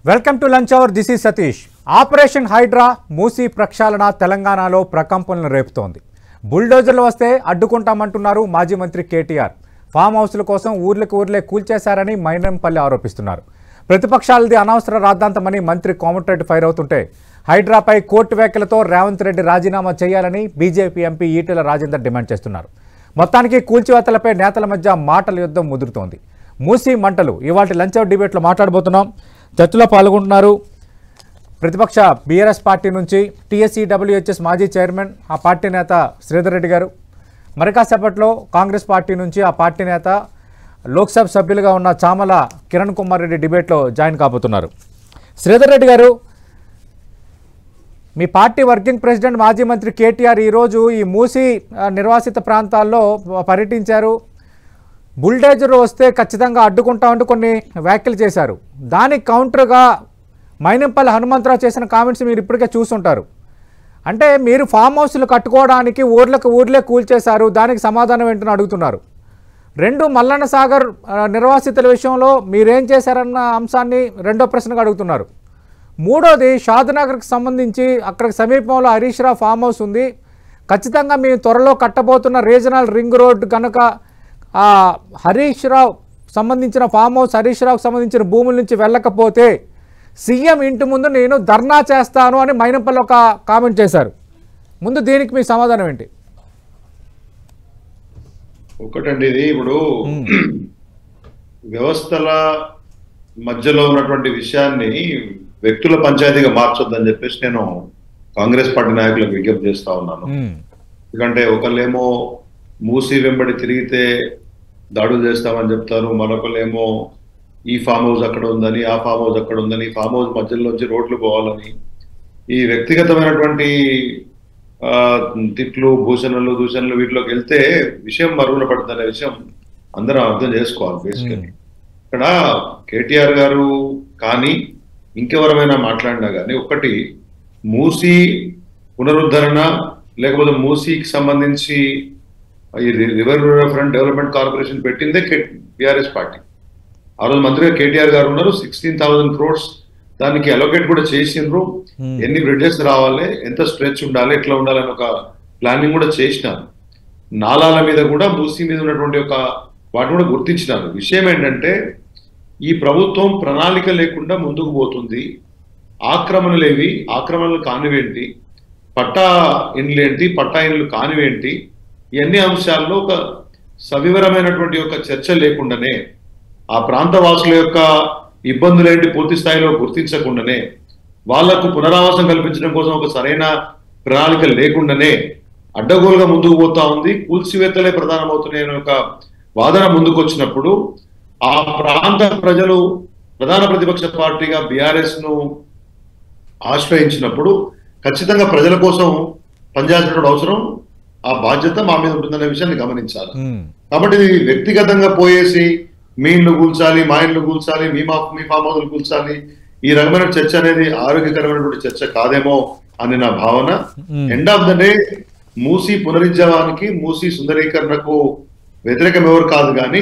Welcome to lunch hour. This is Satish. Operation HYDRAA Musi ప్రక్షాళన తెలంగాణలో ప్రకంపనలు రేపుతోంది. బుల్డోజర్లు వస్తే అడ్డుకుంటామంటున్నారు మాజీ మంత్రి కేటీఆర్. ఫామ్ హౌస్ల కోసం ఊర్లే కూల్చేశారని మైనంపల్లి ఆరోపిస్తున్నారు. ప్రతిపక్షాలది అనవసర రాద్ధాంతమని మంత్రి కోమటిరెడ్డి ఫైర్ అవుతుంటే హైడ్రాపై కోర్టు వ్యాఖ్యలతో రేవంత్ రెడ్డి రాజీనామా చేయాలని BJP MP Etela Rajender demand చేస్తున్నారు. మొత్తానికి కూల్చివేతలపై నేతల మధ్య మాటల యుద్ధం ముదురుతోంది. మూసీ మంటలు ఇవాళ లంచ్ అవర్ డిబేట్లో మాట్లాడబోతున్నాం. చర్చలో పాల్గొంటున్నారు ప్రతిపక్ష బీఆర్ఎస్ పార్టీ నుంచి టీఎస్సీడబ్ల్యూహెచ్ఎస్ మాజీ చైర్మన్ ఆ పార్టీ నేత శ్రీధర్ రెడ్డి గారు, మరికాసేపట్లో కాంగ్రెస్ పార్టీ నుంచి ఆ పార్టీ నేత లోక్సభ సభ్యులుగా ఉన్న చామల కిరణ్ కుమార్ రెడ్డి డిబేట్లో జాయిన్ కాబోతున్నారు. శ్రీధర్ రెడ్డి గారు, మీ పార్టీ వర్కింగ్ ప్రెసిడెంట్ మాజీ మంత్రి కేటీఆర్ ఈరోజు ఈ మూసీ నిర్వాసిత ప్రాంతాల్లో పర్యటించారు. బుల్డేజర్ వస్తే ఖచ్చితంగా అడ్డుకుంటామంటూ కొన్ని వ్యాఖ్యలు చేశారు. దానికి కౌంటర్గా మైనంపల్లి హనుమంతరావు చేసిన కామెంట్స్ మీరు ఇప్పటికే చూస్తుంటారు. అంటే మీరు ఫామ్ హౌస్లు కట్టుకోవడానికి ఊర్లే కూల్చేశారు, దానికి సమాధానం ఏంటని అడుగుతున్నారు. రెండు మల్లన్న సాగర్ నిర్వాసితుల విషయంలో మీరేం చేశారన్న అంశాన్ని రెండో ప్రశ్నగా అడుగుతున్నారు. మూడోది షాద్నగర్కి సంబంధించి అక్కడికి సమీపంలో హరీష్ రావు ఫామ్ హౌస్ ఉంది. ఖచ్చితంగా మేము త్వరలో కట్టబోతున్న రీజనల్ రింగ్ రోడ్ కనుక హరీష్ రావు సంబంధించిన ఫామ్ హౌస్ హరీష్ రావుకి సంబంధించిన భూముల నుంచి వెళ్ళకపోతే సీఎం ఇంటి ముందు నేను ధర్నా చేస్తాను అని మైనంపల్లి ఒక కామెంట్ చేశారు. ముందు దీనికి మీ సమాధానం ఏంటి? ఒకటండి, ఇది ఇప్పుడు వ్యవస్థల మధ్యలో ఉన్నటువంటి విషయాన్ని వ్యక్తుల పంచాయతీగా మార్చొద్దని చెప్పేసి నేను కాంగ్రెస్ పార్టీ నాయకులకు విజ్ఞప్తి చేస్తా ఉన్నాను. ఎందుకంటే ఒకళ్ళేమో మూసీ వెంబడి తిరిగితే దాడులు చేస్తామని చెప్తారు, మరొకళ్ళేమో ఈ ఫామ్ హౌస్ అక్కడ ఉందని, ఆ ఫామ్ హౌస్ అక్కడ ఉందని, ఫామ్ హౌస్ మధ్యలోంచి రోడ్లు పోవాలని, ఈ వ్యక్తిగతమైనటువంటి తిట్లు దూషణలు వీటిలోకి వెళ్తే విషయం మరుగున పడుతుందనే విషయం అందరం అర్థం చేసుకోవాలి. బేసికలీ ఇక్కడ కేటీఆర్ గారు కానీ ఇంకెవరమైనా మాట్లాడినా కానీ ఒకటి మూసీ పునరుద్ధరణ లేకపోతే మూసీకి సంబంధించి ఈ రివర్ ఫ్రంట్ డెవలప్మెంట్ కార్పొరేషన్ పెట్టిందే బీఆర్ఎస్ పార్టీ. ఆ రోజు మంత్రిగా కేటీఆర్ గారు ఉన్నారు. 16,000 crores దానికి అలొకేట్ కూడా చేసిండ్రు. ఎన్ని బ్రిడ్జెస్ రావాలి, ఎంత స్ట్రెచ్ ఉండాలి, ఎట్లా ఉండాలని ఒక ప్లానింగ్ కూడా చేసినారు. నాలాల మీద కూడా మూసీ మీద ఉన్నటువంటి ఒక వాటిని కూడా గుర్తించినారు. విషయం ఏంటంటే ఈ ప్రభుత్వం ప్రణాళిక లేకుండా ముందుకు పోతుంది. ఆక్రమణలు కానివేంటి, పట్టా ఇండ్లేంటి, పట్టా ఇండ్లు కానివేంటి, ఇవన్నీ అంశాల్లో ఒక సవివరమైనటువంటి ఒక చర్చ లేకుండానే, ఆ ప్రాంత వాసుల యొక్క ఇబ్బందులేంటి పూర్తి స్థాయిలో గుర్తించకుండానే, వాళ్లకు పునరావాసం కల్పించడం కోసం ఒక సరైన ప్రణాళిక లేకుండానే అడ్డగోలుగా ముందుకు పోతా ఉంది. కూల్చివేతలే ప్రధానమవుతున్నాయని ఒక వాదన ముందుకు వచ్చినప్పుడు ఆ ప్రాంత ప్రజలు ప్రధాన ప్రతిపక్ష పార్టీగా బీఆర్ఎస్ ను ఆశ్రయించినప్పుడు ఖచ్చితంగా ప్రజల కోసం పనిచేయాల్సిన అవసరం, ఆ బాధ్యత మా మీద ఉంటుందనే విషయాన్ని గమనించాలి. కాబట్టి ఇది వ్యక్తిగతంగా పోయేసి మీ ఇల్లు కూల్చాలి, మా ఇల్లు కూల్చాలి, మీ ఫామ్ హౌస్లు కూల్చాలి, ఈ రకమైన చర్చ అనేది ఆరోగ్యకరమైనటువంటి చర్చ కాదేమో అని నా భావన. End of the day Musi పునరుజ్జీవానికి, మూసీ సుందరీకరణకు వ్యతిరేకం ఎవరు కాదు, కానీ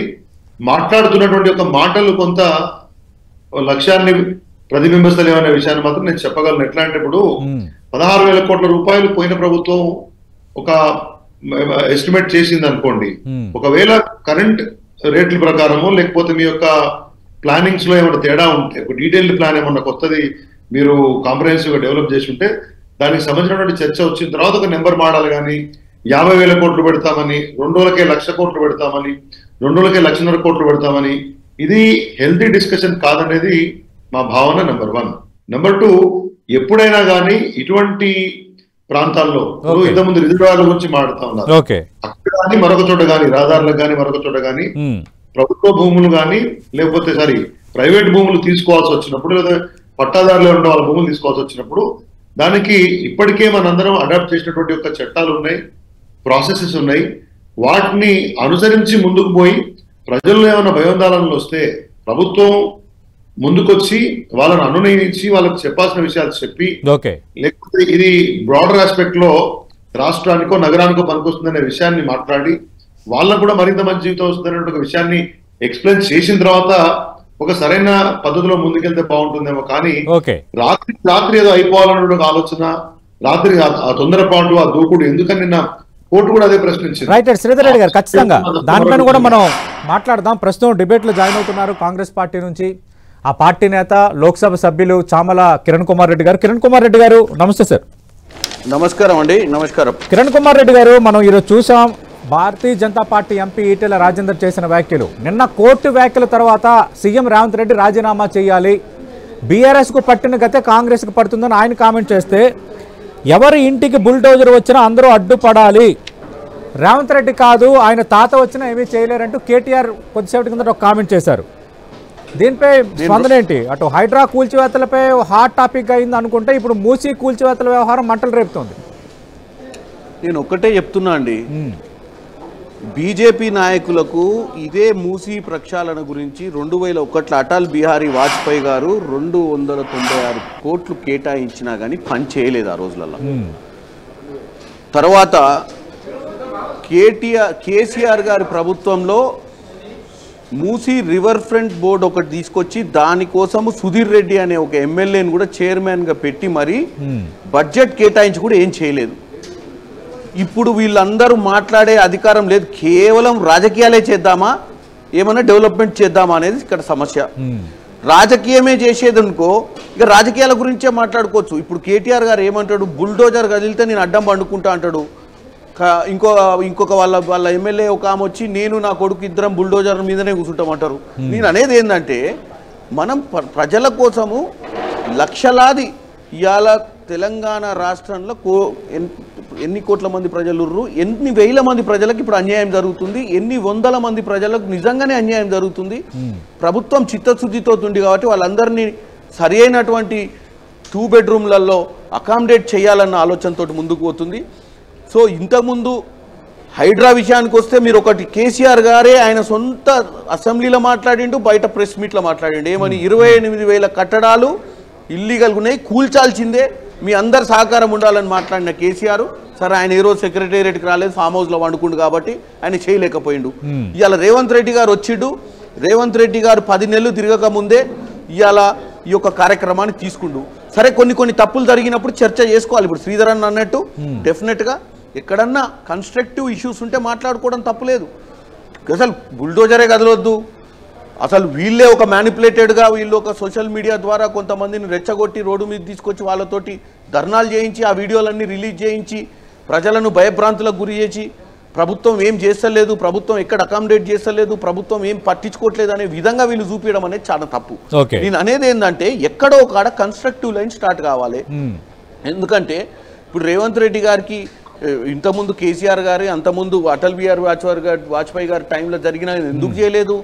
మాట్లాడుతున్నటువంటి ఒక మాటలు కొంత లక్ష్యాన్ని ప్రతిబింబిస్తలేమనే విషయాన్ని మాత్రం నేను చెప్పగలను. ఎట్లా అంటే ఇప్పుడు 16,000 కోట్ల రూపాయలు పోయిన ప్రభుత్వం ఒక ఎస్టిమేట్ చేసింది అనుకోండి. ఒకవేళ కరెంట్ రేట్ల ప్రకారమో లేకపోతే మీ యొక్క ప్లానింగ్స్ లో ఏమైనా తేడా ఉంటే, ఒక డీటెయిల్డ్ ప్లాన్ ఏమన్నా కొత్తది మీరు కాంప్రహెన్సివ్ గా డెవలప్ చేసి ఉంటే దానికి సంబంధించినటువంటి చర్చ వచ్చిన తర్వాత ఒక నెంబర్ మాడాలి. కానీ 50,000 కోట్లు పెడతామని, 2 రోజులకే 1,00,000 కోట్లు పెడతామని, 2 రోజులకే 1,50,000 కోట్లు పెడతామని, ఇది హెల్తీ డిస్కషన్ కాదనేది మా భావన. నెంబర్ 1. నెంబర్ 2, ఎప్పుడైనా కానీ ఇటువంటి ప్రాంతాల్లో ఇంతకుముందు రిజర్వాయర్ల గురించి మాట్లాడుతా ఉన్నారు. అక్కడ కానీ మరొక చోట కానీ, రహదారులకు కానీ మరొక చోట కానీ ప్రభుత్వ భూములు కానీ లేకపోతే ప్రైవేట్ భూములు తీసుకోవాల్సి వచ్చినప్పుడు, లేదా పట్టాదారులు ఉన్న వాళ్ళ భూములు తీసుకోవాల్సి వచ్చినప్పుడు దానికి ఇప్పటికే మనందరం అడాప్ట్ చేసినటువంటి యొక్క చట్టాలు ఉన్నాయి, ప్రాసెసెస్ ఉన్నాయి. వాటిని అనుసరించి ముందుకు పోయి ప్రజల్లో ఏమైనా భయోందోళనలు వస్తే ప్రభుత్వం ముందుకొచ్చి వాళ్ళని అనునయించి వాళ్ళకి చెప్పాల్సిన విషయాలు చెప్పి, లేకపోతే ఇది బ్రాడర్ ఆస్పెక్ట్ లో రాష్ట్రానికో నగరానికో పనికొస్తుందనే విషయాన్ని మాట్లాడి వాళ్ళకు కూడా మరింత మంచి జీవితం వస్తుందనే ఒక విషయాన్ని ఎక్స్ప్లెయిన్ చేసిన తర్వాత ఒక సరైన పద్ధతిలో ముందుకెళ్తే బాగుంటుందేమో. కానీ ఓకే రాత్రి ఏదో అయిపోవాలన్న ఒక ఆలోచన, రాత్రి ఆ తొందరపాటు, ఆ దూకుడు ఎందుకని నిన్న కోర్టు కూడా అదే ప్రశ్నించింది. రైట్ శ్రీధర్ రెడ్డి గారు, ఖచ్చితంగా దానిపైన కూడా మనం మాట్లాడదాం. ప్రస్తుతం డిబేట్లో జాయిన్ అవుతున్నారు కాంగ్రెస్ పార్టీ నుంచి ఆ పార్టీ నేత, లోక్సభ సభ్యులు చామల కిరణ్ కుమార్ రెడ్డి గారు. కిరణ్ కుమార్ రెడ్డి గారు నమస్తే సార్. నమస్కారం అండి. నమస్కారం కిరణ్ కుమార్ రెడ్డి గారు, మనం ఈరోజు చూసాం భారతీయ జనతా పార్టీ ఎంపీ ఈటెల రాజేందర్ చేసిన వ్యాఖ్యలు. నిన్న కోర్టు వ్యాఖ్యల తర్వాత సీఎం రేవంత్ రెడ్డి రాజీనామా చేయాలి, బీఆర్ఎస్కు పట్టిన గతే కాంగ్రెస్కు పడుతుందని ఆయన కామెంట్ చేస్తే, ఎవరి ఇంటికి బుల్డోజర్ వచ్చినా అందరూ అడ్డుపడాలి, రేవంత్ రెడ్డి కాదు ఆయన తాత వచ్చినా ఏమీ చేయలేరంటూ కేటీఆర్ కొద్దిసేపటి కింద ఒక కామెంట్ చేశారు. దీనిపై స్పందన ఏంటి? అటు హైడ్రా కూల్చివేతలపై హాట్ టాపిక్ అయింది అనుకుంటే ఇప్పుడు మూసీ కూల్చివేతల వ్యవహారం మంటలు రేపుతోంది. నేను ఒక్కటే చెప్తున్నా అండి, బీజేపీ నాయకులకు ఇదే మూసీ ప్రక్షాళన గురించి 2001 అటల్ బిహారీ వాజ్పేయి గారు 296 కోట్లు కేటాయించినా కానీ పని చేయలేదు ఆ రోజులలో. తర్వాత కేసీఆర్ గారి ప్రభుత్వంలో మూసీ రివర్ ఫ్రంట్ బోర్డు ఒకటి తీసుకొచ్చి దానికోసము సుధీర్ రెడ్డి అనే ఒక ఎమ్మెల్యేని కూడా చైర్మన్గా పెట్టి మరి బడ్జెట్ కేటాయించి కూడా ఏం చేయలేదు. ఇప్పుడు వీళ్ళందరూ మాట్లాడే అధికారం లేదు, కేవలం రాజకీయాలే చేద్దామా, ఏమైనా డెవలప్మెంట్ చేద్దామా అనేది ఇక్కడ సమస్య. రాజకీయమే చేసేది అనుకో ఇక రాజకీయాల గురించే మాట్లాడుకోవచ్చు. ఇప్పుడు కేటీఆర్ గారు ఏమంటాడు, బుల్డోజర్ కదిలితే నేను అడ్డం పండుకుంటా అంటాడు. ఇంకొక వాళ్ళ ఎమ్మెల్యే ఒక ఆమె వచ్చి నేను నా కొడుకు ఇద్దరం బుల్డోజర్ మీదనే కూర్చుంటామంటారు. నేను అనేది ఏంటంటే, మనం ప్రజల కోసము లక్షలాది, ఇవాళ తెలంగాణ రాష్ట్రంలో ఎన్ని కోట్ల మంది ప్రజలు, ఎన్ని వేల మంది ప్రజలకు ఇప్పుడు అన్యాయం జరుగుతుంది, ఎన్ని వందల మంది ప్రజలకు నిజంగానే అన్యాయం జరుగుతుంది. ప్రభుత్వం చిత్తశుద్ధితో ఉంది కాబట్టి వాళ్ళందరినీ సరి అయినటువంటి 2 బెడ్రూమ్లలో అకామిడేట్ చేయాలన్న ఆలోచనతో ముందుకు పోతుంది. సో ఇంతకుముందు హైడ్రా విషయానికి వస్తే మీరు ఒకటి, కేసీఆర్ గారే ఆయన సొంత అసెంబ్లీలో మాట్లాడిండు, బయట ప్రెస్ మీట్లో మాట్లాడిండు. ఏమని 28,000 కట్టడాలు ఇల్లీగల్గా ఉన్నాయి, కూల్చాల్సిందే, మీ అందరు సహకారం ఉండాలని మాట్లాడిన కేసీఆర్ సరే ఆయన ఏ రోజు సెక్రటేరియట్కి రాలేదు, ఫామ్ హౌస్లో వండుకుండు కాబట్టి ఆయన చేయలేకపోయిండు. ఇవాళ రేవంత్ రెడ్డి గారు వచ్చిండు. రేవంత్ రెడ్డి గారు 10 నెలలు తిరగక ముందే ఇవాళ ఈ యొక్క కార్యక్రమాన్ని తీసుకుండు. సరే కొన్ని తప్పులు జరిగినప్పుడు చర్చ చేసుకోవాలి. ఇప్పుడు శ్రీధర్ అన్న అన్నట్టు డెఫినెట్గా ఎక్కడన్నా కన్స్ట్రక్టివ్ ఇష్యూస్ ఉంటే మాట్లాడుకోవడం తప్పులేదు. అసలు బుల్డోజరే కదలొద్దు, అసలు వీళ్ళే ఒక మ్యానిపులేటెడ్గా వీళ్ళు ఒక సోషల్ మీడియా ద్వారా కొంతమందిని రెచ్చగొట్టి రోడ్డు మీద తీసుకొచ్చి వాళ్ళతోటి ధర్నాలు చేయించి ఆ వీడియోలన్నీ రిలీజ్ చేయించి ప్రజలను భయభ్రాంతులకు గురి చేసి ప్రభుత్వం ఏం చేస్తలేదు, ప్రభుత్వం ఎక్కడ అకామిడేట్ చేస్తలేదు, ప్రభుత్వం ఏం పట్టించుకోవట్లేదు అనే విధంగా వీళ్ళు చూపించడం అనేది చాలా తప్పు. నేను అనేది ఏంటంటే, ఎక్కడో ఒక కన్స్ట్రక్టివ్ లైన్ స్టార్ట్ కావాలి. ఎందుకంటే ఇప్పుడు రేవంత్ రెడ్డి గారికి ఇంతకుముందు కేసీఆర్ గారి, అంతకుముందు అటల్ బిహారీ వాజ్పేయి గారి టైంలో జరిగిన ఎందుకు చేయలేదు?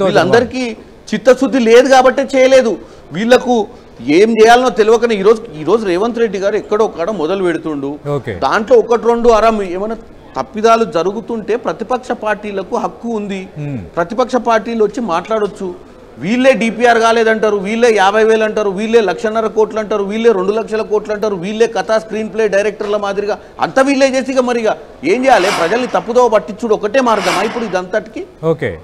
వీళ్ళందరికీ చిత్తశుద్ధి లేదు కాబట్టే చేయలేదు. వీళ్లకు ఏం చేయాలనో తెలియకనే ఈరోజు రేవంత్ రెడ్డి గారు ఎక్కడో మొదలు పెడుతుండు. దాంట్లో 1-2 ఏమైనా తప్పిదాలు జరుగుతుంటే ప్రతిపక్ష పార్టీలకు హక్కు ఉంది, ప్రతిపక్ష పార్టీలు వచ్చి మాట్లాడొచ్చు. వీళ్ళే డిపిఆర్ కాలేదంటారు, వీళ్ళే 50,000 అంటారు, వీళ్ళే 1,50,000 కోట్లు అంటారు, వీళ్ళే 2 లక్షల కోట్లు అంటారు, వీళ్ళే కథా స్క్రీన్ ప్లే డైరెక్టర్ల మాదిరిగా అంతా వీళ్ళే చేసిగా మరిగా ఏం చేయాలి? ప్రజల్ని తప్పుదో పట్టించుడు ఒకటే మార్గమా ఇప్పుడు ఇదంతటికి?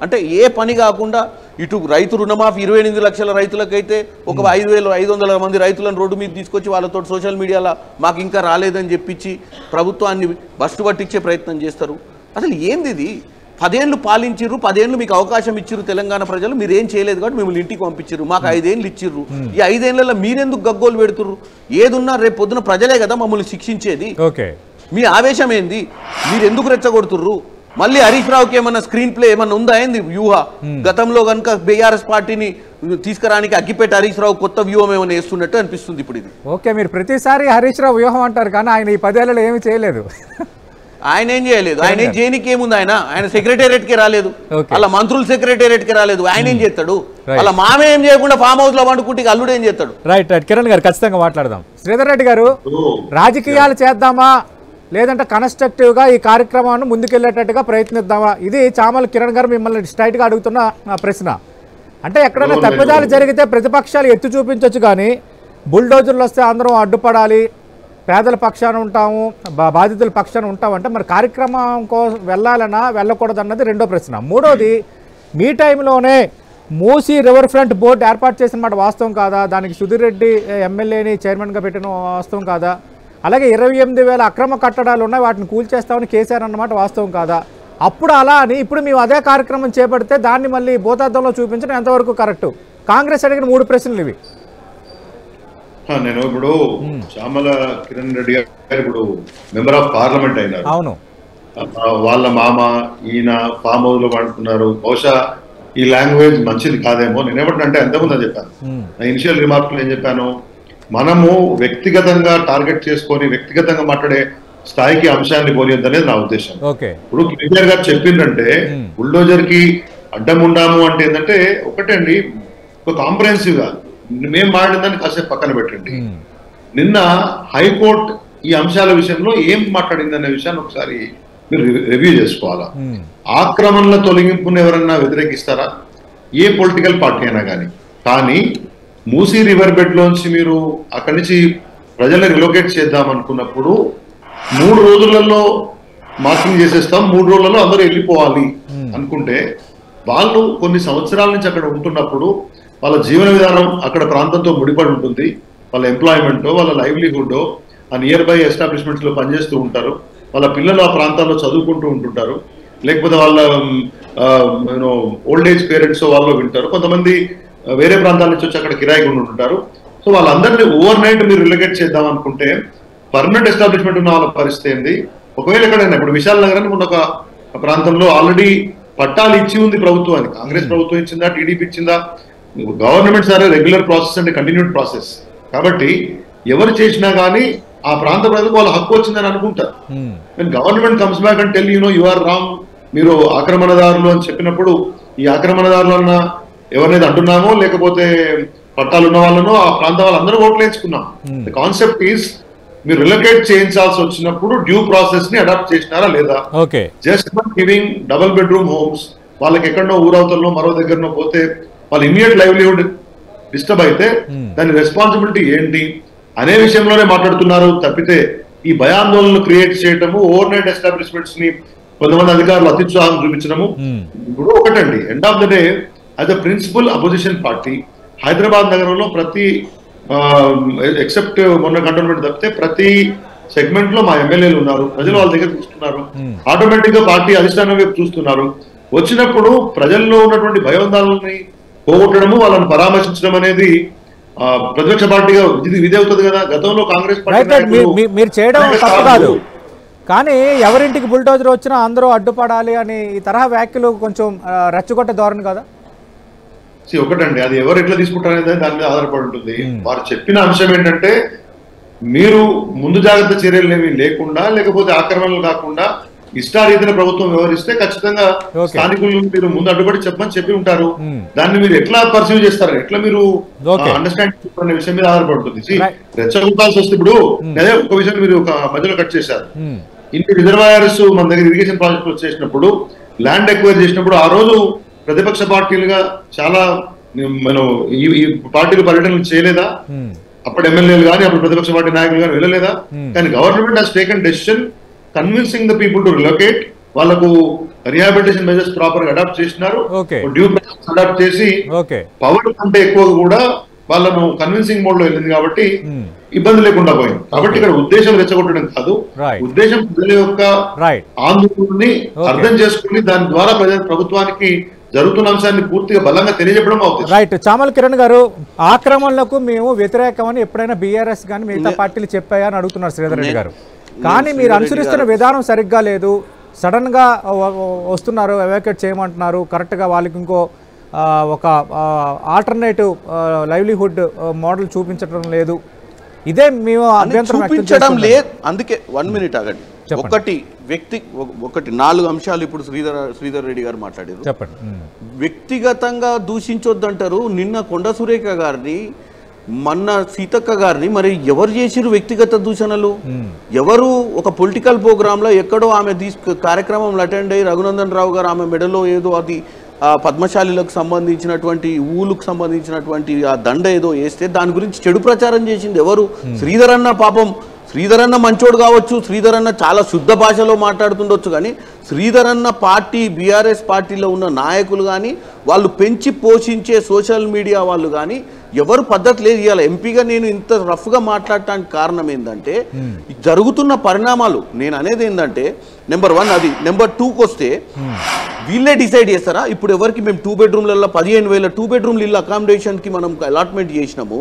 అంటే ఏ పని కాకుండా ఇటు రైతు రుణమాఫీ 28 లక్షల రైతులకైతే ఒక 5,500 మంది రైతులను రోడ్డు మీద తీసుకొచ్చి వాళ్ళతో సోషల్ మీడియాలో మాకు ఇంకా రాలేదని చెప్పించి ప్రభుత్వాన్ని బస్టు పట్టించే ప్రయత్నం చేస్తారు. అసలు ఏంది ఇది? 10 ఏళ్ళు పాలించిర్రు, 10 ఏళ్ళు మీకు అవకాశం ఇచ్చిర్రు తెలంగాణ ప్రజలు, మీరేం చేయలేదు కాబట్టి మిమ్మల్ని ఇంటికి పంపించిర్రు, మాకు 5 ఏళ్ళు ఇచ్చిర్రు. ఈ 5 ఏళ్లలో మీరెందుకు గగ్గోలు పెడుతుర్రు? ఏదున్నా రేపు పొద్దున ప్రజలే కదా మమ్మల్ని శిక్షించేది. మీ ఆవేశం ఏంది? మీరు ఎందుకు రెచ్చగొడుతుర్రు? మళ్ళీ హరీష్ రావుకి ఏమన్నా స్క్రీన్ ప్లే ఏమన్నా ఉందా ఏంది వ్యూహ? గతంలో కనుక బీఆర్ఎస్ పార్టీని తీసుకురానికి అగ్గిపేట హరీష్ రావు కొత్త వ్యూహం ఏమైనా వేస్తున్నట్టు అనిపిస్తుంది ఇప్పుడు ఇది. మీరు ప్రతిసారి హరీష్ రావు వ్యూహం అంటారు కానీ ఆయన ఈ 10 ఏళ్లలో ఏమీ చేయలేదు. ఆయన ఏం చేయలేదు, ఆయన ఏం చేయనికి ఏముంది? ఆయన సెక్రటేరియట్ కి రాలేదు, అలా మంత్రులు సెక్రటేరియట్ కి రాలేదు, ఆయన ఏం చేస్తాడు? అలా మామే ఏం చేయకుండా ఫామ్ హౌస్ లో వండుకుంటే అల్లుడు ఏం చేస్తాడు? రైట్ కిరణ్ గారు ఖచ్చితంగా మాట్లాడదాం. శ్రీధర్ రెడ్డి గారు, రాజకీయాలు చేద్దామా లేదంటే కన్స్ట్రక్టివ్ గా ఈ కార్యక్రమాన్ని ముందుకెళ్లేటట్టుగా ప్రయత్నిద్దామా? ఇది చామల కిరణ్ గారు మిమ్మల్ని స్ట్రైట్ గా అడుగుతున్న ప్రశ్న. అంటే ఎక్కడైనా తప్పిదాలు జరిగితే ప్రతిపక్షాలు ఎత్తి చూపించవచ్చు కానీ బుల్డోజర్లు వస్తే అందరం అడ్డుపడాలి, పేదల పక్షాన ఉంటాము, బాధితుల పక్షాన ఉంటామంటే మరి కార్యక్రమం కోసం వెళ్ళాలన్నా వెళ్ళకూడదన్నది రెండో ప్రశ్న. మూడోది, మీ టైంలోనే మూసీ రివర్ ఫ్రంట్ బోర్డు ఏర్పాటు చేసిన మాట వాస్తవం కాదా? దానికి సుధీర్ రెడ్డి ఎమ్మెల్యేని చైర్మన్గా పెట్టిన వాస్తవం కాదా? అలాగే 28,000 అక్రమ కట్టడాలు ఉన్నాయి, వాటిని కూల్చేస్తామని కేసీఆర్ అన్నమాట వాస్తవం కాదా? అప్పుడు అలా అని ఇప్పుడు మేము అదే కార్యక్రమం చేపడితే దాన్ని మళ్ళీ భూతార్థంలో చూపించడం ఎంతవరకు కరెక్టు? కాంగ్రెస్ అడిగిన 3 ప్రశ్నలు ఇవి. నేను ఇప్పుడు చామల కిరణ్ రెడ్డి గారు ఇప్పుడు మెంబర్ ఆఫ్ పార్లమెంట్ అయినారు. అవును, వాళ్ళ మామ ఈయన ఫామ్ హౌస్ లో వాడుతున్నారు. బహుశా ఈ లాంగ్వేజ్ మంచిది కాదేమో. నేనేమంటే ఎంతమంది చెప్పాను, నా ఇనిషియల్ రిమార్క్లు ఏం చెప్పాను, మనము వ్యక్తిగతంగా టార్గెట్ చేసుకొని వ్యక్తిగతంగా మాట్లాడే స్థాయికి అంశాన్ని పోలియద్దు అనేది నా ఉద్దేశం. ఇప్పుడు కేసీఆర్ గారు చెప్పిందంటే బుల్డోజర్ కి అడ్డం ఉండాము అంటే ఏంటంటే ఒకటే అండి, ఒక కాంప్రహెన్సివ్ గా మేము మాట్లాడిందని కాసేపు పక్కన పెట్టండి. నిన్న హైకోర్టు ఈ అంశాల విషయంలో ఏం మాట్లాడింది అనే విషయాన్ని ఒకసారి మీరు రివ్యూ చేసుకోవాలా. ఆక్రమణల తొలగింపును ఎవరన్నా వ్యతిరేకిస్తారా? ఏ పొలిటికల్ పార్టీ అయినా కానీ మూసీ రివర్ బెడ్ లోంచి మీరు అక్కడి నుంచి ప్రజల్ని రిలోకేట్ చేద్దాం అనుకున్నప్పుడు 3 రోజులలో మార్కింగ్ చేసేస్తాం, 3 రోజులలో అందరూ వెళ్ళిపోవాలి అనుకుంటే వాళ్ళు కొన్ని సంవత్సరాల నుంచి అక్కడ ఉంటున్నప్పుడు వాళ్ళ జీవన విధానం అక్కడ ప్రాంతంతో ముడిపడి ఉంటుంది. వాళ్ళ ఎంప్లాయ్మెంట్, వాళ్ళ లైవ్లీహుడ్ ఆ నియర్ బై ఎస్టాబ్లిష్మెంట్స్ లో పనిచేస్తూ ఉంటారు. వాళ్ళ పిల్లలు ఆ ప్రాంతాల్లో చదువుకుంటూ ఉంటుంటారు. లేకపోతే వాళ్ళ ఓల్డ్ ఏజ్ పేరెంట్స్ వాళ్ళు వింటారు. కొంతమంది వేరే ప్రాంతాల నుంచి వచ్చి అక్కడ కిరాయికి ఉంటుంటారు. సో వాళ్ళందరినీ ఓవర్ నైట్ మీరు రిలోకేట్ చేద్దాం అనుకుంటే పర్మనెంట్ ఎస్టాబ్లిష్మెంట్ ఉన్న వాళ్ళ పరిస్థితి ఏంది? ఒకవేళ ఎక్కడైనా ఇప్పుడు విశాల నగరాన్ని ఉన్న ఒక ప్రాంతంలో ఆల్రెడీ పట్టాలు ఇచ్చి ఉంది ప్రభుత్వానికి. కాంగ్రెస్ ప్రభుత్వం ఇచ్చిందా, టీడీపీ ఇచ్చిందా? గవర్నమెంట్ సార్ రెగ్యులర్ ప్రాసెస్ అంటే కంటిన్యూడ్ ప్రాసెస్. కాబట్టి ఎవరు చేసినా కానీ ఆ ప్రాంత ప్రజలకు వాళ్ళ హక్కు వచ్చిందని అనుకుంటారు. Government comes back and tell you are wrong, మీరు ఆక్రమణదారులు అని చెప్పినప్పుడు ఈ ఆక్రమణదారులు అన్న ఎవరినైతే అంటున్నామో లేకపోతే పట్టాలు ఉన్న వాళ్ళనో ఆ ప్రాంతం వాళ్ళందరూ ఓట్లు వేసుకున్నాం. ద కాన్సెప్ట్ ఈస్ మీరు రిలోకేట్ చేయించాల్సి వచ్చినప్పుడు డ్యూ ప్రాసెస్ ని అడాప్ట్ చేసినారా లేదా? Just giving double bedroom homes వాళ్ళకి ఎక్కడనో ఊరవతల్లో మరో దగ్గరనో పోతే వాళ్ళ ఇమీడియట్ లైవ్లీహుడ్ డిస్టర్బ్ అయితే దాని రెస్పాన్సిబిలిటీ ఏంటి అనే విషయంలోనే మాట్లాడుతున్నారు తప్పితే ఈ భయాందోళనలు క్రియేట్ చేయటము, ఓవర్ నైట్ ఎస్టాబ్లిష్మెంట్స్ ని కొంతమంది అధికారులు అత్యుత్సాహం చూపించడము. ఇప్పుడు ఒకటండి, end of the day as a principal opposition party Hyderabad నగరంలో ప్రతి ఎక్సెప్ట్ మొన్న కంటోన్మెంట్ తప్పితే ప్రతి సెగ్మెంట్ లో మా ఎమ్మెల్యేలు ఉన్నారు. ప్రజలు వాళ్ళ దగ్గర చూస్తున్నారు. ఆటోమేటిక్ గా పార్టీ అధిష్టానం వైపు చూస్తున్నారు. వచ్చినప్పుడు ప్రజల్లో ఉన్నటువంటి భయోందాలని పోగొట్టడము, వాళ్ళని పరామర్శించడం అనేది ప్రతిపక్ష పార్టీగా ఇది అవుతుంది కదా. గతంలో కాంగ్రెస్ పార్టీ మీరు చేయడం తప్పు కాదు, కానీ ఎవరింటికి బుల్డోజర్ వచ్చినా అందరూ అడ్డుపడాలి అని ఈ తరహా వ్యాఖ్యలు కొంచెం రెచ్చగొట్టే ధోరణి కదా. ఒకటండి, అది ఎవరు ఎట్లా తీసుకుంటారు అనేది దాని మీద ఆధారపడి ఉంటుంది. వారు చెప్పిన అంశం ఏంటంటే మీరు ముందు జాగ్రత్త చర్యలు ఏమి లేకుండా లేకపోతే ఆక్రమణలు కాకుండా ఇష్టారీతిన ప్రభుత్వం వ్యవహరిస్తే ఖచ్చితంగా స్థానికులు మీరు ముందు అడ్డుపడి చెప్పని చెప్పి ఉంటారు. దాన్ని మీరు ఎట్లా పర్సీవ్ చేస్తారు, ఎట్లా మీరు అండర్స్టాండ్ అనే విషయం మీద ఆధారపడుతుంది. రెచ్చగొట్టాల్సి వస్తే ఇప్పుడు అదే ఒక విషయం మీరు ఒక మధ్యలో కట్ చేశారు. ఇన్ని రిజర్వాయర్స్ మన దగ్గర ఇరిగేషన్ ప్రాజెక్టులు చేసినప్పుడు, ల్యాండ్ ఎక్వైర్ చేసినప్పుడు ఆ రోజు ప్రతిపక్ష పార్టీలుగా చాలా మనం ఈ పార్టీలు పర్యటనలు చేయలేదా? అప్పుడు ఎమ్మెల్యేలు కానీ అప్పుడు ప్రతిపక్ష పార్టీ నాయకులు కానీ వెళ్ళలేదా? కానీ government has taken decision convincing the people to relocate. వాళ్ళకు రిహాబిలిటేషన్ మెజర్స్ ప్రాపర్ గా అడాప్ట్ చేసినారు. డ్యూ ప్రాసెస్ అడాప్ట్ చేసి పవర్ కంటే ఎక్కువ కూడా వాళ్ళను కన్విన్సింగ్ మోడ్ లో వెళ్ళింది కాబట్టి ఇబ్బంది లేకుండా పోయింది. కాబట్టి ఇక్కడ ఉద్దేశం రెచ్చగొట్టడం కాదు, ఉద్దేశం ప్రజల యొక్క ఆందోళనని అర్థం చేసుకుని దాని ద్వారా ప్రభుత్వానికి జరుగుతున్న అంశాన్ని పూర్తిగా బలంగా తెలియజెప్పడం అవుతుంది. రైట్. చామల కిరణ్ గారు, ఆక్రమణలకు మేము వ్యతిరేకమని ఎప్పుడైనా బీఆర్ఎస్ కానీ మిగతా పార్టీలు చెప్పాయా అని అడుగుతున్నారు శ్రీధర్ రెడ్డి గారు. కానీ మీరు అనుసరిస్తున్న విధానం సరిగ్గా లేదు. సడన్ గా వస్తున్నారు, ఎవాక్యుయేట్ చేయమంటున్నారు. కరెక్ట్ గా వాళ్ళకి ఇంకో ఒక ఆల్టర్నేటివ్ లైవ్లీహుడ్ మోడల్ చూపించడం లేదు. ఇదే మేము చూపించడం లేదు. అందుకే 1 మినిట్ ఆగండి. ఒకటి 4 అంశాలు ఇప్పుడు శ్రీధర్ రెడ్డి గారు మాట్లాడారు. చెప్పండి. వ్యక్తిగతంగా దూషించొద్దంటారు. నిన్న కొండ సురేఖ గారిని, మొన్న సీతక్క గారిని మరి ఎవరు చేసిరు వ్యక్తిగత దూషణలు? ఎవరు ఒక పొలిటికల్ ప్రోగ్రామ్ లో ఎక్కడో ఆమె కార్యక్రమంలో అటెండ్ అయ్యి రఘునందన్ రావు గారు ఆమె మెడలో ఏదో అది పద్మశాలిలకు సంబంధించినటువంటి ఊళ్ళకు సంబంధించినటువంటి ఆ దండ ఏదో వేస్తే దాని గురించి చెడు ప్రచారం చేసింది ఎవరు? శ్రీధర్ అన్న. పాపం శ్రీధర్ అన్న మంచోడు కావచ్చు, శ్రీధర్ అన్న చాలా శుద్ధ భాషలో మాట్లాడుతుండొచ్చు, కానీ శ్రీధర్ అన్న పార్టీ బీఆర్ఎస్ పార్టీలో ఉన్న నాయకులు కానీ వాళ్ళు పెంచి పోషించే సోషల్ మీడియా వాళ్ళు కానీ ఎవరు పద్ధతి లేదు. ఇవాళ ఎంపీగా నేను ఇంత రఫ్గా మాట్లాడటానికి కారణం ఏంటంటే జరుగుతున్న పరిణామాలు. నేను అనేది ఏంటంటే నెంబర్ 1 అది. నెంబర్ 2కి వస్తే వీళ్ళే డిసైడ్ చేస్తారా ఇప్పుడు ఎవరికి మేము 2 బెడ్రూమ్లలో 15,000 2 బెడ్రూమ్లు ఇల్లు అకామిడేషన్కి మనం అలాట్మెంట్ చేసినాము.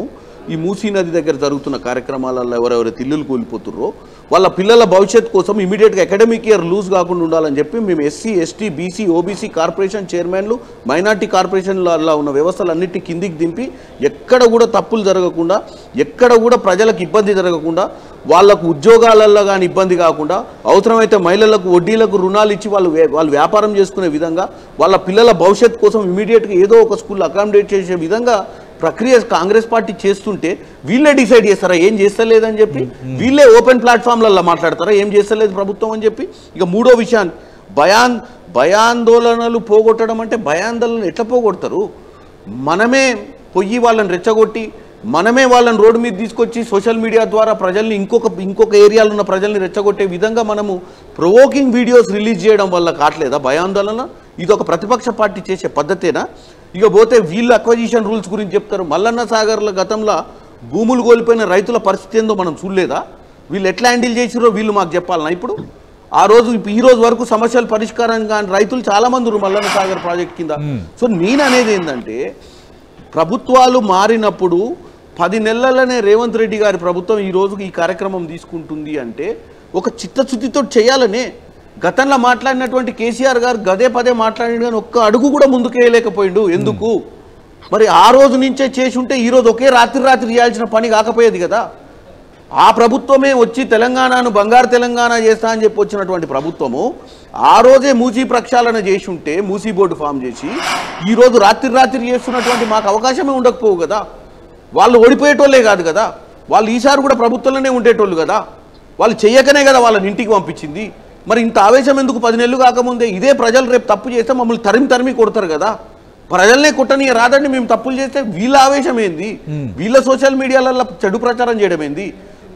ఈ మూసీ నది దగ్గర జరుగుతున్న కార్యక్రమాలలో ఎవరెవరైతే ఇల్లులు కూలిపోతుర్రో వాళ్ళ పిల్లల భవిష్యత్తు కోసం ఇమీడియట్గా అకాడమిక్ ఇయర్ లూజ్ కాకుండా ఉండాలని చెప్పి మేము SC ST BC OBC corporation చైర్మన్లు మైనార్టీ కార్పొరేషన్లలో ఉన్న వ్యవస్థలన్నింటినీ కిందికి దింపి ఎక్కడ కూడా తప్పులు జరగకుండా ఎక్కడ కూడా ప్రజలకు ఇబ్బంది జరగకుండా వాళ్ళకు ఉద్యోగాలలో కానీ ఇబ్బంది కాకుండా అవసరమైతే మహిళలకు వడ్డీలకు రుణాలు ఇచ్చి వాళ్ళు వ్యాపారం చేసుకునే విధంగా వాళ్ళ పిల్లల భవిష్యత్తు కోసం ఇమీడియట్గా ఏదో ఒక స్కూల్ అకామిడేట్ చేసే విధంగా ప్రక్రియ కాంగ్రెస్ పార్టీ చేస్తుంటే వీళ్ళే డిసైడ్ చేస్తారా ఏం చేస్తలేదని చెప్పి? వీళ్ళే ఓపెన్ ప్లాట్ఫామ్లలో మాట్లాడతారా ఏం చేస్తలేదు ప్రభుత్వం అని చెప్పి? ఇక మూడో విషయాన్ని భయాందోళనలు పోగొట్టడం అంటే భయాందోళనలు ఎట్లా పోగొడతారు? మనమే పొయ్యి వాళ్ళని రెచ్చగొట్టి మనమే వాళ్ళని రోడ్డు మీద తీసుకొచ్చి సోషల్ మీడియా ద్వారా ప్రజల్ని ఇంకొక ఏరియాలో ఉన్న ప్రజల్ని రెచ్చగొట్టే విధంగా మనము ప్రొవోకింగ్ వీడియోస్ రిలీజ్ చేయడం వల్ల కావట్లేదా భయాందోళన? ఇది ఒక ప్రతిపక్ష పార్టీ చేసే పద్ధతేనా? ఇక పోతే వీళ్ళు అక్వజిషన్ రూల్స్ గురించి చెప్తారు. మల్లన్న సాగర్ల గతంలో భూములు కోల్పోయిన రైతుల పరిస్థితి ఏందో మనం చూడలేదా? వీళ్ళు ఎట్లా హ్యాండిల్ చేసిరో వీళ్ళు మాకు చెప్పాలన్నా ఇప్పుడు? ఈ రోజు వరకు సమస్యల పరిష్కారం కానీ రైతులు చాలామంది ఉన్నారు మల్లన్న సాగర్ ప్రాజెక్ట్ కింద. సో నేను అనేది ఏంటంటే ప్రభుత్వాలు మారినప్పుడు 10 నెలలనే రేవంత్ రెడ్డి గారి ప్రభుత్వం ఈ రోజుకి ఈ కార్యక్రమం తీసుకుంటుంది అంటే ఒక చిత్తశుద్ధితో చేయాలనే. గతంలో మాట్లాడినటువంటి కేసీఆర్ గారు పదే మాట్లాడిన కానీ ఒక్క అడుగు కూడా ముందుకేయలేకపోయిండు. ఎందుకు మరి? ఆ రోజు నుంచే చేసి ఉంటే ఈరోజు ఒకే రాత్రి చేయాల్సిన పని కాకపోయేది కదా. ఆ ప్రభుత్వమే వచ్చి తెలంగాణను బంగారు తెలంగాణ చేస్తా అని చెప్పి వచ్చినటువంటి ప్రభుత్వము ఆ రోజే మూసీ ప్రక్షాళన చేసి ఉంటే మూసీ బోర్డు ఫామ్ చేసి ఈరోజు రాత్రి చేస్తున్నటువంటి మాకు అవకాశమే ఉండకపోవు కదా. వాళ్ళు ఓడిపోయేటోళ్ళే కాదు కదా, వాళ్ళు ఈసారి కూడా ప్రభుత్వంలోనే ఉండేటోళ్ళు కదా. వాళ్ళు చెయ్యకనే కదా వాళ్ళని ఇంటికి పంపించింది. మరి ఇంత ఆవేశం ఎందుకు? 10 నెలలు కాకముందే ఇదే ప్రజలు రేపు తప్పు చేస్తే మమ్మల్ని తరిమి కొడతారు కదా. ప్రజల్నే కొట్టని రాదండి మేము తప్పులు చేస్తే వీళ్ళ ఆవేశం ఏంది? వీళ్ళ సోషల్ మీడియాలలో చెడు ప్రచారం చేయడం ఏంది?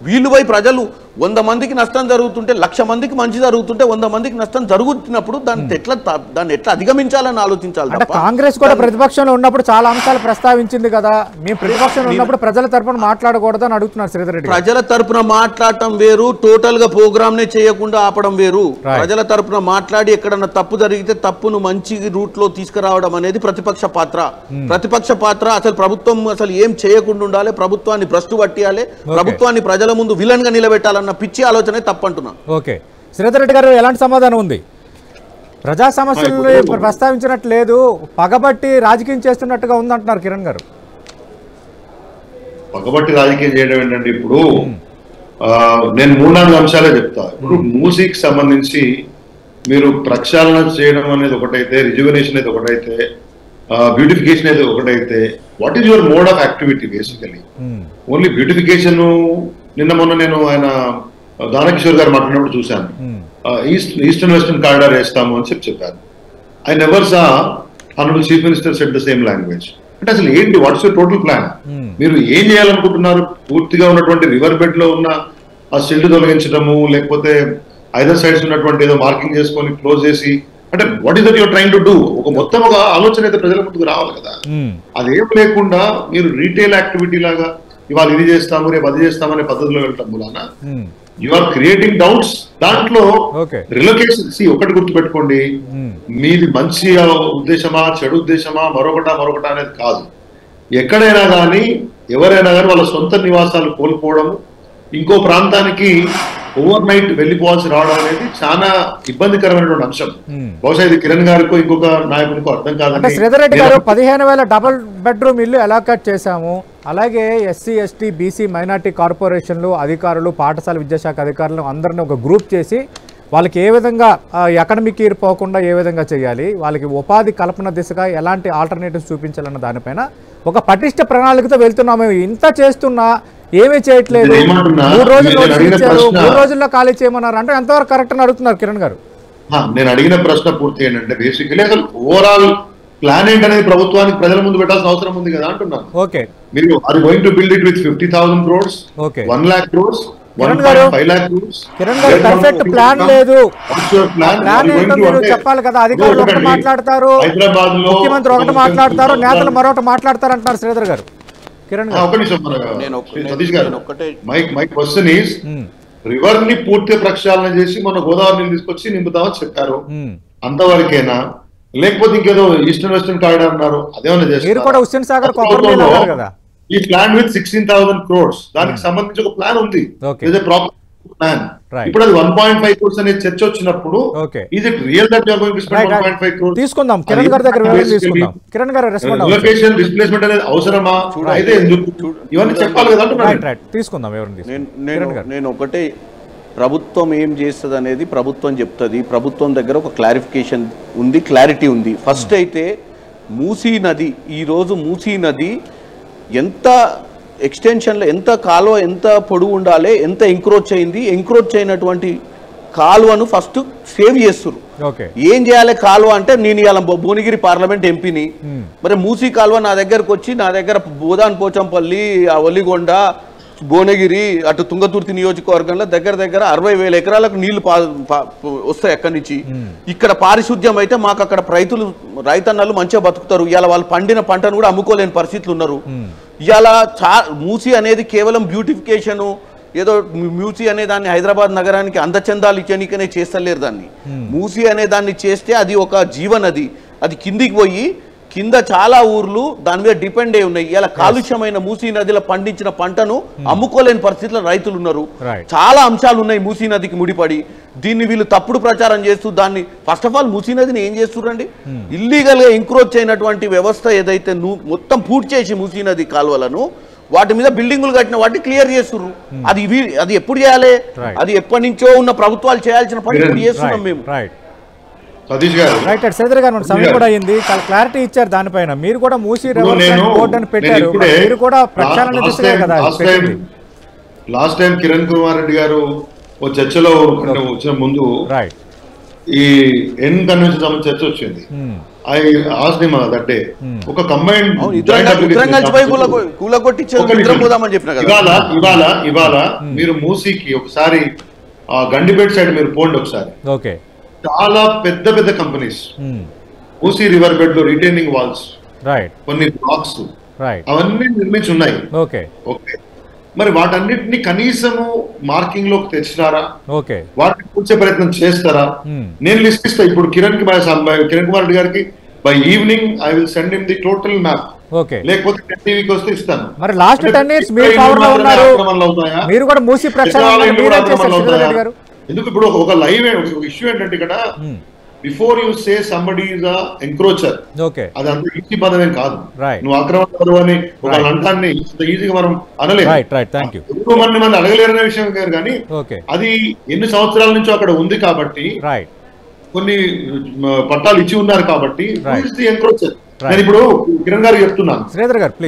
వీళ్ళు పోయి ప్రజలు 100 మందికి నష్టం జరుగుతుంటే 1,00,000 మందికి మంచి జరుగుతుంటే 100 మందికి నష్టం జరుగుతున్నప్పుడు దాన్ని ఎట్లా అధిగమించాలని ఆలోచించాలి. కాంగ్రెస్ కూడా ప్రతిపక్షంలో ఉన్నప్పుడు చాలా అంశాలు ప్రస్తావించింది కదా. మేము ప్రతిపక్షంలో ఉన్నప్పుడు ప్రజల తరపున మాట్లాడకూడదని అడుగుతున్నారు శ్రీధర్ రెడ్డి. ప్రజల తరపున మాట్లాడటం వేరు, టోటల్ గా ప్రోగ్రామ్ నే చేయకుండా ఆపడం వేరు. ప్రజల తరపున మాట్లాడి ఎక్కడన్నా తప్పు జరిగితే తప్పును మంచి రూట్ లో తీసుకురావడం అనేది ప్రతిపక్ష పాత్ర. అసలు ప్రభుత్వం అసలు ఏం చేయకుండా ఉండాలి, ప్రభుత్వాన్ని భ్రష్టు పట్టియాలి, ప్రభుత్వాన్ని ప్రజల ముందు విలన్ గా నిలబెట్టాలన్న పిచ్చి ఆలోచన తప్పంటున్నా. ఓకే, శ్రీధర్ రెడ్డి గారు ఎలాంటి సమాధానం ఉంది? ప్రజా సమస్యలు ప్రస్తావించినట్టు లేదు, పగబట్టి రాజకీయం చేస్తున్నట్టుగా ఉందంటున్నారు కిరణ్ గారు. పగబట్టి రాజకీయం చేయడం ఏంటంటే ఇప్పుడు నేను 3-4 అంశాలే చెప్తా. ఇప్పుడు మూసీకి సంబంధించి మీరు ప్రక్షాళన చేయడం అనేది ఒకటైతే, రిజువనేషన్ అనేది ఒకటైతే, బ్యూటిఫికేషన్ అనేది ఒకటైతే, what is your mode of activity? Basically only beautification. నిన్న మొన్న నేను ఆయన దానకిషోర్ గారు మాట్లాడినప్పుడు చూశాను, ఈస్టర్న్ వెస్టర్న్ కారిడార్ వేస్తాము అని చెప్పారు. I never saw honourable chief minister said the same language. అంటే అసలు ఏంటి, వాట్స్ యువర్ టోటల్ ప్లాన్? మీరు ఏం చేయాలనుకుంటున్నారు? పూర్తిగా ఉన్నటువంటి రివర్ బెడ్ లో ఉన్న ఆ సిల్డ్ తొలగించడము, లేకపోతే ఐదర్ సైడ్స్ ఉన్నటువంటి ఏదో మార్కింగ్ చేసుకొని క్లోజ్ చేసి, అంటే what is that your trying to do? మొత్తం ఒక ఆలోచన అయితే ప్రజల ముందుకు రావాలి కదా. అదేం లేకుండా మీరు రీటైల్ యాక్టివిటీ లాగా ఇవాళ ఇది చేస్తాము రేపు అది చేస్తామనే పద్ధతిలో వెళ్ళటం మూలాన యు ఆర్ క్రియేటింగ్ డౌట్స్. దాంట్లో రిలొకేషన్ ఒకటి గుర్తుపెట్టుకోండి, మీది మంచి ఉద్దేశమా చెడు ఉద్దేశమా మరొకటా అనేది కాదు. ఎక్కడైనా కానీ ఎవరైనా కానీ వాళ్ళ సొంత నివాసాలు కోల్పోవడం, ఇంకో ప్రాంతానికి ఓవర్ నైట్ వెళ్ళిపోవాల్సి రావడం అనేది చాలా ఇబ్బందికరమైనటువంటి అంశం. బహుశా ఇది కిరణ్ గారికో ఇంకొక నాయకునికో అర్థం కాదండి. శ్రీధర్ రెడ్డి గారు 15,000 డబుల్ బెడ్రూమ్ ఇల్లు అలాట్ చేశాము. అలాగే ఎస్సీ ఎస్టీ బీసీ మైనార్టీ కార్పొరేషన్లు అధికారులు, పాఠశాల విద్యాశాఖ అధికారులు అందరినీ ఒక గ్రూప్ చేసి వాళ్ళకి ఏ విధంగా అకాడమిక్ ఇయర్ పోకుండా ఏ విధంగా చేయాలి, వాళ్ళకి ఉపాధి కల్పన దిశగా ఎలాంటి ఆల్టర్నేటివ్స్ చూపించాలన్న దానిపైన ఒక పటిష్ట ప్రణాళికతో వెళ్తున్నాము. ఇంత చేస్తున్నా ఏమీ చేయట్లేదు. 3 రోజుల్లో ఖాళీ చేయమన్నారు అంటే ఎంతవరకు కరెక్ట్ అని అడుగుతున్నారు కిరణ్ గారు. నేను అడిగిన ప్రశ్న పూర్తి ఏంటంటే బేసికలీ అసలు ఓవరాల్ ప్లాన్ ఏంటనేది ప్రభుత్వానికి ప్రజల ముందు పెట్టాల్సిన అవసరం ఉంది కదా అంటున్నాను. ఓకే, మీరు అది going to build it with 50,000 crores, 1 lakh crores, Kiran గారు పర్ఫెక్ట్ ప్లాన్ లేదు. ప్లాన్ ఏంటో మీరు చెప్పాలి కదా. అధికారులు ఒకటి మాట్లాడతారు, ముఖ్యమంత్రి ఒకటి మాట్లాడతారు, నేతలు మరొకటి మాట్లాడతారు అంటున్నారు శ్రీధర్ గారు. కిరణ్ గారు మై క్వశ్చన్ ఈస్, రివర్ ని పూర్తి ప్రక్షాళన చేసి మన గోదావరి నీళ్ళు తీసుకొచ్చి నింపుతామని చెప్పారు, అంతవరకేనా? లేకపోతే ఇంకేదో ఈస్టర్న్ వెస్టర్న్ కారిడార్ అన్నారు, అదేమన్నా చేస్తారు కదా? ఈ ప్లాన్ విత్ 16,000 crores దానికి సంబంధించి ఒక ప్లాన్ ఉంది, ప్లాన్. ఇప్పుడు అది 1.5 crores అనే చర్చ వచ్చినప్పుడు ఇది real that you are going to spend 1.5 crores తీసుకుందాం. కిరణ్ గారి దగ్గర వివరణ తీసుకుందాం. కిరణ్ గారు రెస్పాండ్ అవ్వండి. లొకేషన్ డిస్ప్లేస్మెంట్ అనేది అవసరమా, అయితే ఎందుకు, ఇవన్నీ చెప్పాలి కదా అంటున్నాను. తీసుకుందాం వివరణ. నేను ఒకటే, ప్రభుత్వం ఏం చేస్తుంది అనేది ప్రభుత్వం చెప్తుంది. ప్రభుత్వం దగ్గర ఒక క్లారిఫికేషన్ ఉంది, క్లారిటీ ఉంది. ఫస్ట్ అయితే మూసీ నది, ఈరోజు మూసీ నది ఎంత ఎక్స్టెన్షన్లో, ఎంత కాలువ ఎంత పొడుగు ఉండాలి, ఎంత ఎంక్రోచ్ అయింది, ఎంక్రోచ్ అయినటువంటి కాలువను ఫస్ట్ సేవ్ చేస్తున్నారు. ఏం చేయాలి కాలువ అంటే, నేను ఇవాళ భువనగిరి పార్లమెంట్ ఎంపీని, మరి మూసీ కాలువ నా దగ్గరకు వచ్చి, నా దగ్గర బోదాన్ పోచంపల్లి, ఒలిగొండ, భువనగిరి, అటు తుంగతుర్తి నియోజకవర్గంలో దగ్గర 60,000 ఎకరాలకు నీళ్లు వస్తాయి అక్కడి నుంచి. ఇక్కడ పారిశుద్ధ్యం అయితే మాకు అక్కడ రైతన్నలు మంచిగా బతుకుతారు. ఇవాళ వాళ్ళు పండిన పంటను కూడా అమ్ముకోలేని పరిస్థితులు ఉన్నారు. ఇవాళ మూసీ అనేది కేవలం బ్యూటిఫికేషన్, ఏదో మూసీ అనే దాన్ని హైదరాబాద్ నగరానికి అందచందాలు ఇచ్చనికనే చేస్తలేరు. దాన్ని మూసీ అనే దాన్ని చేస్తే అది ఒక జీవనది, అది కిందికి పోయి కింద చాలా ఊర్లు దాని మీద డిపెండ్ అయి ఉన్నాయి. ఇలా కాలుష్యమైన మూసీ నదిలో పండించిన పంటను అమ్ముకోలేని పరిస్థితుల్లో రైతులు ఉన్నారు. చాలా అంశాలు ఉన్నాయి మూసీ నదికి ముడిపడి. దీన్ని వీళ్ళు తప్పుడు ప్రచారం చేస్తూ దాన్ని, ఫస్ట్ ఆఫ్ ఆల్ మూసీ నదిని ఏం చేస్తున్నారండి, ఇల్లీగల్ గా ఎంక్రోచ్ అయినటువంటి వ్యవస్థ ఏదైతే మొత్తం పూర్తి చేసి మూసీ నది కాలువలను వాటి మీద బిల్డింగులు కట్టిన వాటిని క్లియర్ చేస్తున్నారు. అది ఎప్పుడు చేయాలి? అది ఎప్పటి నుంచో ఉన్న ప్రభుత్వాలు చేయాల్సిన పని ఇప్పుడు చేస్తున్నాం మేము. రైట్ శ్రీధర్ గారు, సమయం కూడా అయింది, క్లారిటీ ఇచ్చారు దానిపైన. మీరు కూడా మూసీ బోర్డు అని పెట్టారు, మీరు కూడా ప్రక్షాళన దిశగా కదా. లాస్ట్ టైం కిరణ్ కుమార్ రెడ్డి గారు ఓ చర్చలో వచ్చిన ముందు ఈ ఎన్ కన్వెన్షన్ సంబంధించి చర్చ వచ్చింది. ఒక కంబైన్డ్ ఇవాళ మీరు మూసీకి ఒకసారి గండిపేట సైడ్ మీరు పోండి ఒకసారి. చాలా పెద్ద పెద్ద కంపెనీస్ మూసీ రివర్ బెడ్ లో రిటైనింగ్ వాల్స్, కొన్ని బ్లాక్స్ అవన్నీ నిర్మించి ఉన్నాయి. మరి వాటన్నిటిని కనీసము మార్కింగ్ లోకి తెచ్చినారా, వాటిని కూర్చే ప్రయత్నం చేస్తారా? నేను లిస్ట్ ఇస్తా ఇప్పుడు కిరణ్ కుమార్ రెడ్డి గారికి. By evening I will send him the total map. లేకపోతే టీవీకి వస్తే ఇస్తాను. మరి లాస్ట్ 10 years మీరు పవర్ లో ఉన్నారు, మీరు కూడా మూసీ ప్రక్షాళన. ఎందుకు ఇప్పుడు ఒక లైవ్ ఇష్యూ ఏంటంటే, ఇక్కడ before you say somebody is a encroacher, అది అంత ఈజీ పదమేం కాదు. నువ్వు ఆక్రమణ అని ఒక లంటాన్ని ఈజీగా మనం అనలేదు, ఎక్కువ మంది అడగలేరనే విషయం కాదు. కానీ అది ఎన్ని సంవత్సరాల నుంచి అక్కడ ఉంది కాబట్టి, కొన్ని పట్టాలు ఇచ్చి ఉన్నారు కాబట్టి ఎంక్రోచర్. నేను ఇప్పుడు కిరణ్ గారు చెప్తున్నాను,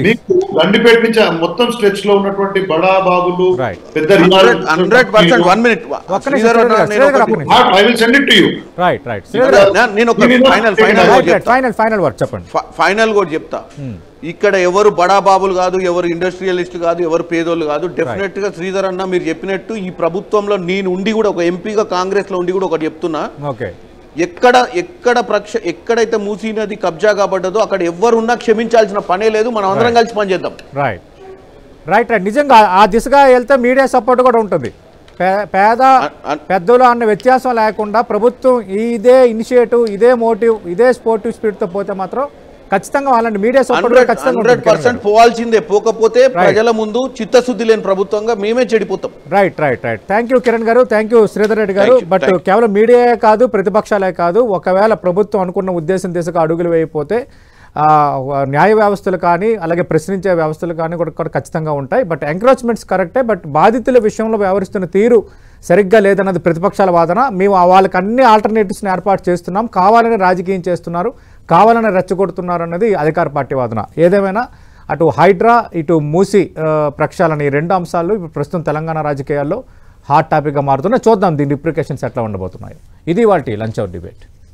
మీకు గండిపేట నుంచి మొత్తం స్ట్రెచ్ లో ఉన్నటువంటి బడా బాబులు పెద్ద ఫైనల్ కూడా చెప్తా. ఇక్కడ ఎవరు బడా బాబులు కాదు, ఎవరు ఇండస్ట్రియలిస్ట్ కాదు, ఎవరు పేదోళ్ళు కాదు. డెఫినెట్ గా శ్రీధర్ అన్న మీరు చెప్పినట్టు ఈ ప్రభుత్వంలో నేను ఉండి కూడా, ఒక ఎంపీగా కాంగ్రెస్ లో ఉండి కూడా ఒకటి చెప్తున్నా, ఎక్కడైతే మూసీ నది కబ్జా కాబడ్డదో అక్కడ ఎవరున్నా క్షమించాల్సిన పనే లేదు. మనం అందరం కలిసి పనిచేద్దాం. రైట్ నిజంగా ఆ దిశగా వెళ్తే మీడియా సపోర్ట్ కూడా ఉంటుంది. పేద పెద్దలు అన్న వ్యత్యాసం లేకుండా ప్రభుత్వం ఇదే ఇనిషియేటివ్, ఇదే మోటివ్, ఇదే స్పోర్టివ్ స్పిరిట్ తో పోతే మాత్రం ఖచ్చితంగా వాళ్ళని మీడియా సపోర్ట్ 100% పోవాల్సిందే. పోకపోతే ప్రజల ముందు చిత్తశుద్ధి లేని ప్రభుత్వంగా మేమే చెడిపోతాం. రైట్ థ్యాంక్ యూ కిరణ్ గారు, థ్యాంక్ యూ శ్రీధర్ రెడ్డి గారు. బట్ కేవలం మీడియా కాదు, ప్రతిపక్షాలే కాదు, ఒకవేళ ప్రభుత్వం అనుకున్న ఉద్దేశం దిశగా అడుగులు వేయకపోతే న్యాయ వ్యవస్థలు కానీ అలాగే ప్రశ్నించే వ్యవస్థలు కానీ కూడా ఖచ్చితంగా ఉంటాయి. బట్ ఎంక్రోచ్మెంట్స్ కరెక్టే, బట్ బాధితుల విషయంలో వ్యవహరిస్తున్న తీరు సరిగ్గా లేదన్నది ప్రతిపక్షాల వాదన. మేము వాళ్ళకి అన్ని ఆల్టర్నేటివ్స్ని ఏర్పాటు చేస్తున్నాం, కావాలని రాజకీయం చేస్తున్నారు, కావాలని రెచ్చగొడుతున్నారు అన్నది అధికార పార్టీ వాదన. ఏదేమైనా అటు హైడ్రా ఇటు మూసీ ప్రక్షాళన, ఈ రెండు అంశాలు ఇప్పుడు ప్రస్తుతం తెలంగాణ రాజకీయాల్లో హాట్ టాపిక్గా మారుతున్నాయి. చూద్దాం దీని రిప్లికేషన్స్ ఎట్లా ఉండబోతున్నాయి. ఇది వాటి లంచ్ అవర్ డిబేట్.